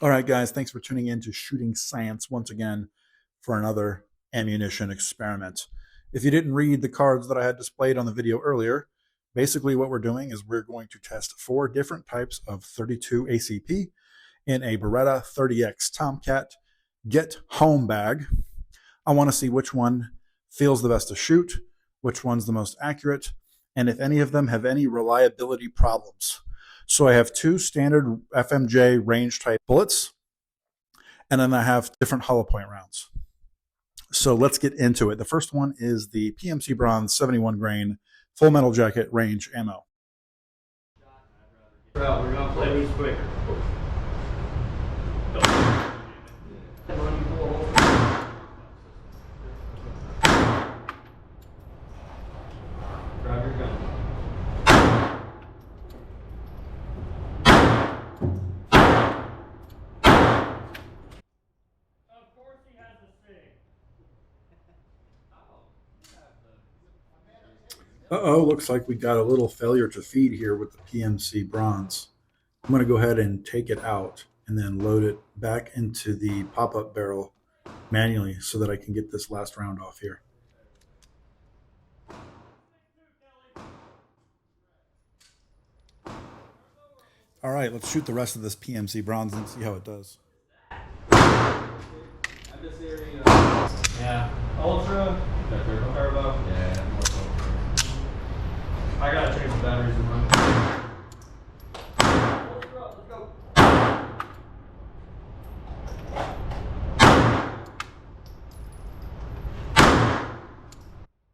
All right, guys, thanks for tuning in to Shooting Science once again for another ammunition experiment. If you didn't read the cards that I had displayed on the video earlier, basically what we're doing is we're going to test 4 different types of 32 ACP in a Beretta 30X Tomcat get home bag. I want to see which one feels the best to shoot, which one's the most accurate, and if any of them have any reliability problems. So I have 2 standard FMJ range type bullets, and then I have different hollow point rounds. So let's get into it. The first one is the PMC Bronze 71 grain full metal jacket range ammo. Bro, we're gonna play who's quicker. Grab your gun. Of course he has a SIG. Uh-oh, looks like we got a little failure to feed here with the PMC Bronze. I'm going to go ahead and take it out and then load it back into the pop-up barrel manually so that I can get this last round off here. All right, let's shoot the rest of this PMC Bronze and see how it does. Yeah. Ultra. Turbo. Yeah. I gotta change the batteries in mine. Ultra, let's go.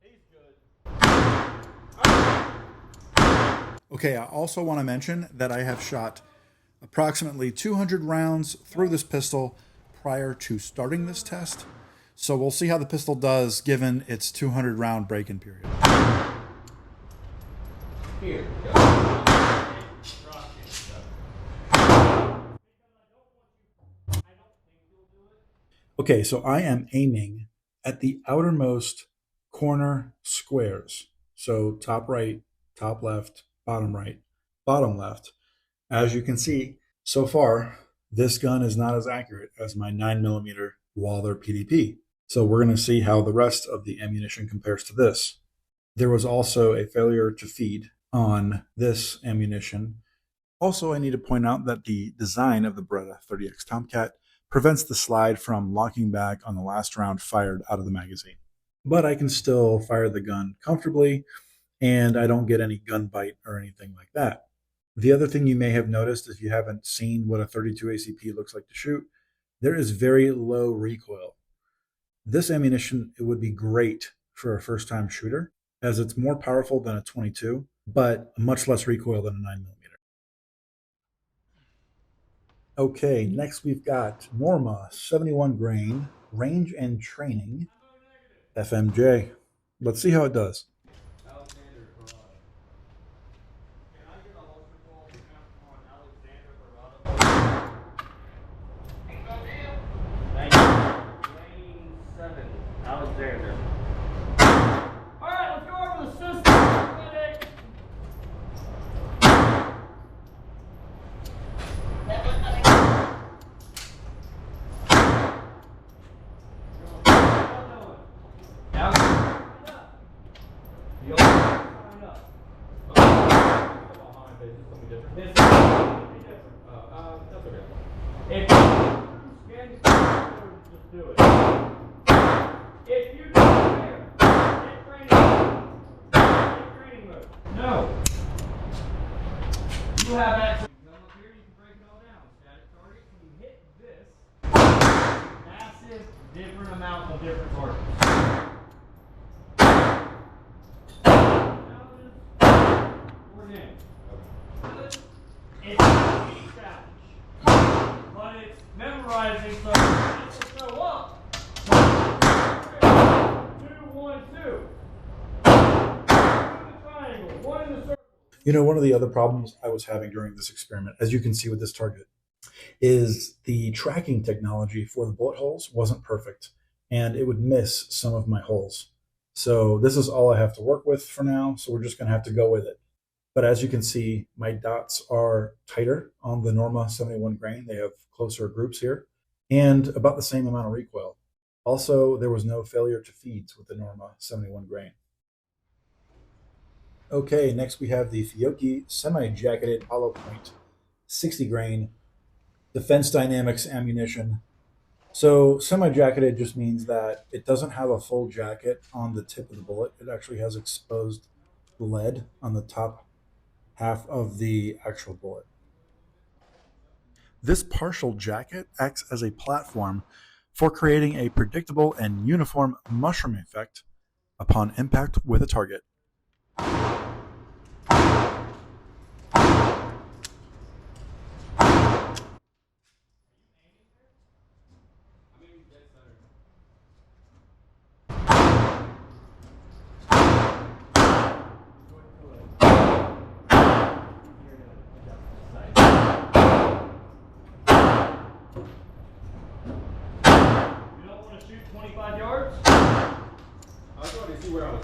He's good. Okay, I also want to mention that I have shot approximately 200 rounds through this pistol prior to starting this test. So we'll see how the pistol does given its 200 round break-in period. Here. Go. Okay, so I am aiming at the outermost corner squares. So top right, top left, bottom right, bottom left. As you can see, so far, this gun is not as accurate as my 9mm Walther PDP. So we're going to see how the rest of the ammunition compares to this. There was also a failure to feed on this ammunition. Also, I need to point out that the design of the Beretta 30X Tomcat prevents the slide from locking back on the last round fired out of the magazine. But I can still fire the gun comfortably, and I don't get any gun bite or anything like that. The other thing you may have noticed if you haven't seen what a 32 ACP looks like to shoot, there is very low recoil. This ammunition, it would be great for a first-time shooter, as it's more powerful than a 22, but much less recoil than a 9mm. Okay, next we've got Norma 71 grain range and training FMJ. Let's see how it does. Can I get a holster call on Alexander Thank you. Lane 7, Alexander. Alright, let's go over the system. Ready? If you just do it. If you don't care, get training mode. Get training mode. No. You have access. You come up here, you can break it all down. Static target, and you hit this. Massive different amount of different targets. It's a challenge, but it's memorizing, so it's go up. 2, 1, 2. The triangle, 1 in the circle. You know, one of the other problems I was having during this experiment, as you can see with this target, is the tracking technology for the bullet holes wasn't perfect, and it would miss some of my holes. So this is all I have to work with for now, so we're just going to have to go with it. But as you can see, my dots are tighter on the Norma 71 grain. They have closer groups here and about the same amount of recoil. Also, there was no failure to feeds with the Norma 71 grain. Okay, next we have the Fiocchi semi-jacketed hollow point 60 grain defense dynamics ammunition. So semi-jacketed just means that it doesn't have a full jacket on the tip of the bullet. It actually has exposed lead on the top half of the actual bullet. This partial jacket acts as a platform for creating a predictable and uniform mushroom effect upon impact with a target. You don't want to shoot 25 yards? I was trying to see where I was.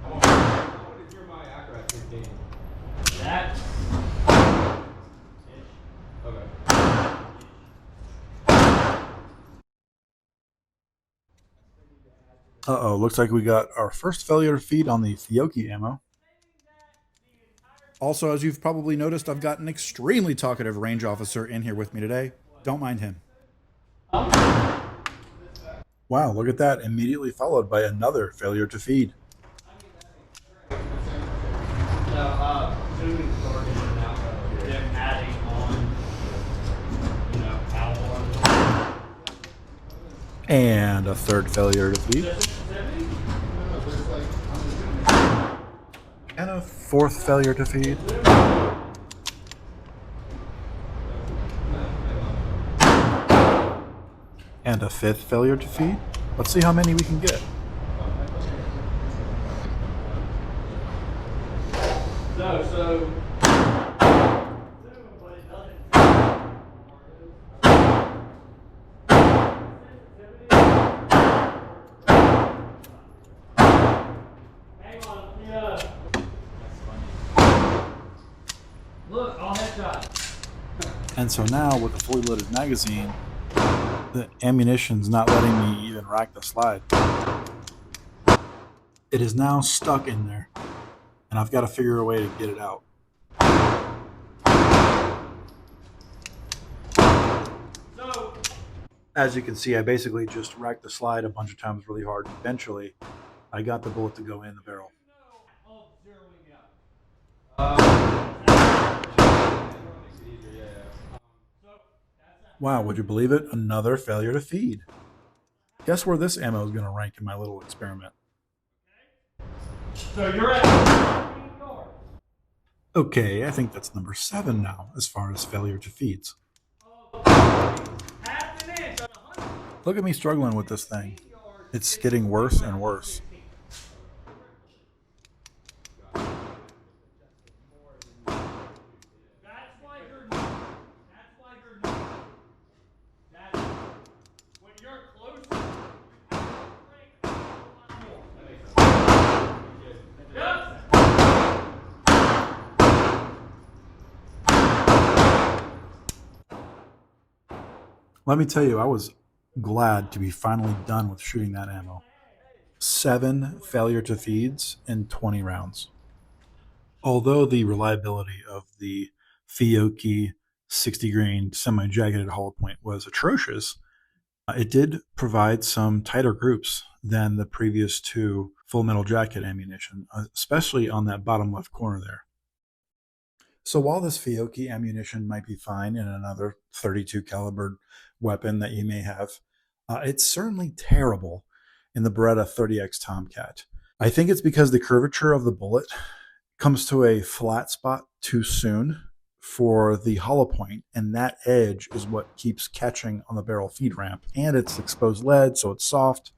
I want to hear my accurate 15. That's Okay. Uh-oh, looks like we got our first failure to feed on the Fiocchi ammo. Also, as you've probably noticed, I've got an extremely talkative range officer in here with me today. Don't mind him. Wow, look at that. Immediately followed by another failure to feed. soon started now. Them adding on, alloy. And a third failure to feed. And a fourth failure to feed. And a fifth failure to feed. Let's see how many we can get. So. Hang on, yeah. Look, I'll headshot. And so now, with a fully loaded magazine, the ammunition's not letting me even rack the slide. It is now stuck in there, and I've got to figure a way to get it out. So, As you can see, I basically just racked the slide a bunch of times really hard. Eventually, I got the bullet to go in the barrel. Wow, would you believe it? Another failure to feed. Guess where this ammo is going to rank in my little experiment? So you're at 15 yards. Okay, I think that's number 7 now, as far as failure to feeds. Half an inch on 100. Look at me struggling with this thing. It's getting worse and worse. That's why you're new. That's why you're new. That's when you're closer, you have to break a lot more. Yes. Let me tell you, I was glad to be finally done with shooting that ammo. 7 failure to feeds in 20 rounds. Although the reliability of the Fiocchi 60 grain semi-jacketed hollow point was atrocious, it did provide some tighter groups than the previous 2 full metal jacket ammunition, especially on that bottom left corner there. So while this Fiocchi ammunition might be fine in another 32 caliber weapon that you may have, it's certainly terrible in the Beretta 30X Tomcat. I think it's because the curvature of the bullet comes to a flat spot too soon for the hollow point, and that edge is what keeps catching on the barrel feed ramp. And it's exposed lead, so it's soft,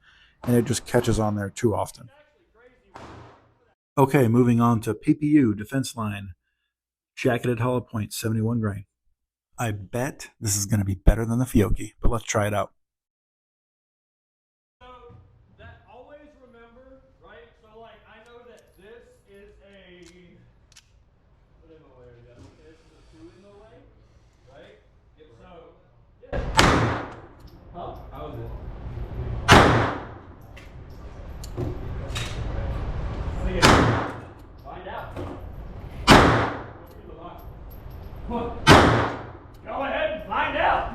and it just catches on there too often. Okay, moving on to PPU Defense Line Jacketed hollow point 71 grain. I bet this is going to be better than the Fiocchi, but let's try it out. So that always remember, right? So like I know that this is a Go ahead and find out.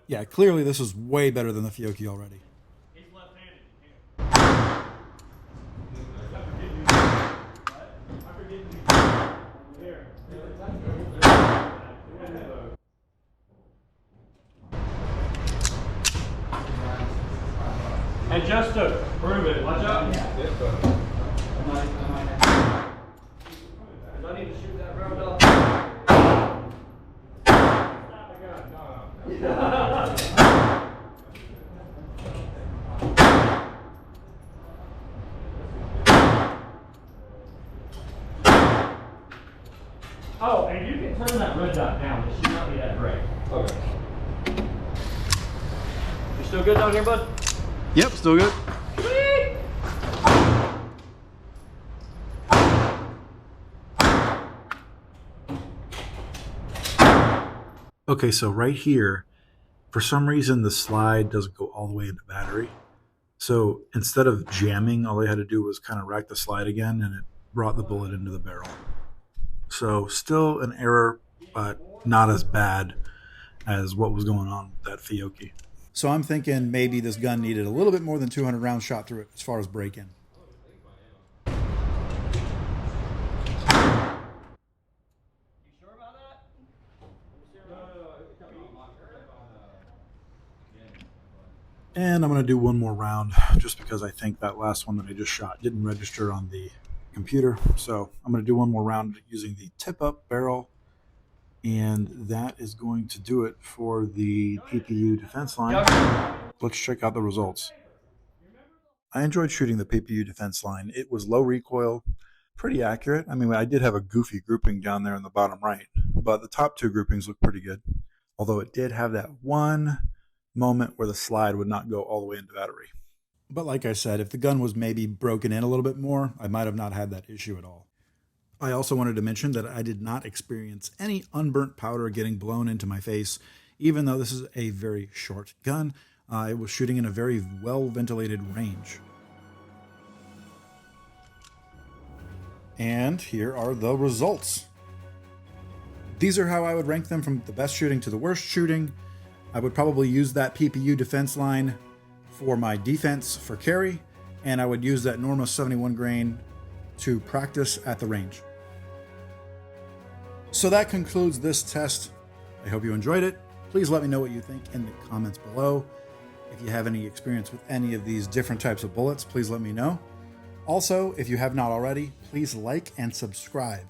Yeah, clearly this is way better than the Fiocchi already. He's left-handed. I forget you. Here. And just to prove it, watch out. I need to shoot that round off. Oh, and you can turn that red dot down. It should not be that bright. Okay. You still good down here, bud? Yep, still good. Sweet! Okay, so right here, for some reason the slide doesn't go all the way into battery. So instead of jamming, all I had to do was kind of rack the slide again, and it brought the bullet into the barrel. So still an error, but not as bad as what was going on with that Fiocchi. So I'm thinking maybe this gun needed a little bit more than 200 rounds shot through it as far as break-in. You sure about that? And I'm going to do one more round just because I think that last one that I just shot didn't register on the computer. So I'm going to do one more round using the tip-up barrel. And that is going to do it for the PPU defense line. Let's check out the results. I enjoyed shooting the PPU defense line. It was low recoil, pretty accurate. I mean, I did have a goofy grouping down there in the bottom right, but the top two groupings look pretty good. Although it did have that one moment where the slide would not go all the way into battery. But like I said, if the gun was maybe broken in a little bit more, I might have not had that issue at all. I also wanted to mention that I did not experience any unburnt powder getting blown into my face, even though this is a very short gun. I was shooting in a very well-ventilated range. And here are the results. These are how I would rank them from the best shooting to the worst shooting. I would probably use that PPU defense line for my defense for carry, and I would use that Norma 71 grain to practice at the range. So that concludes this test. I hope you enjoyed it. Please let me know what you think in the comments below. If you have any experience with any of these different types of bullets, please let me know. Also, if you have not already, please like and subscribe.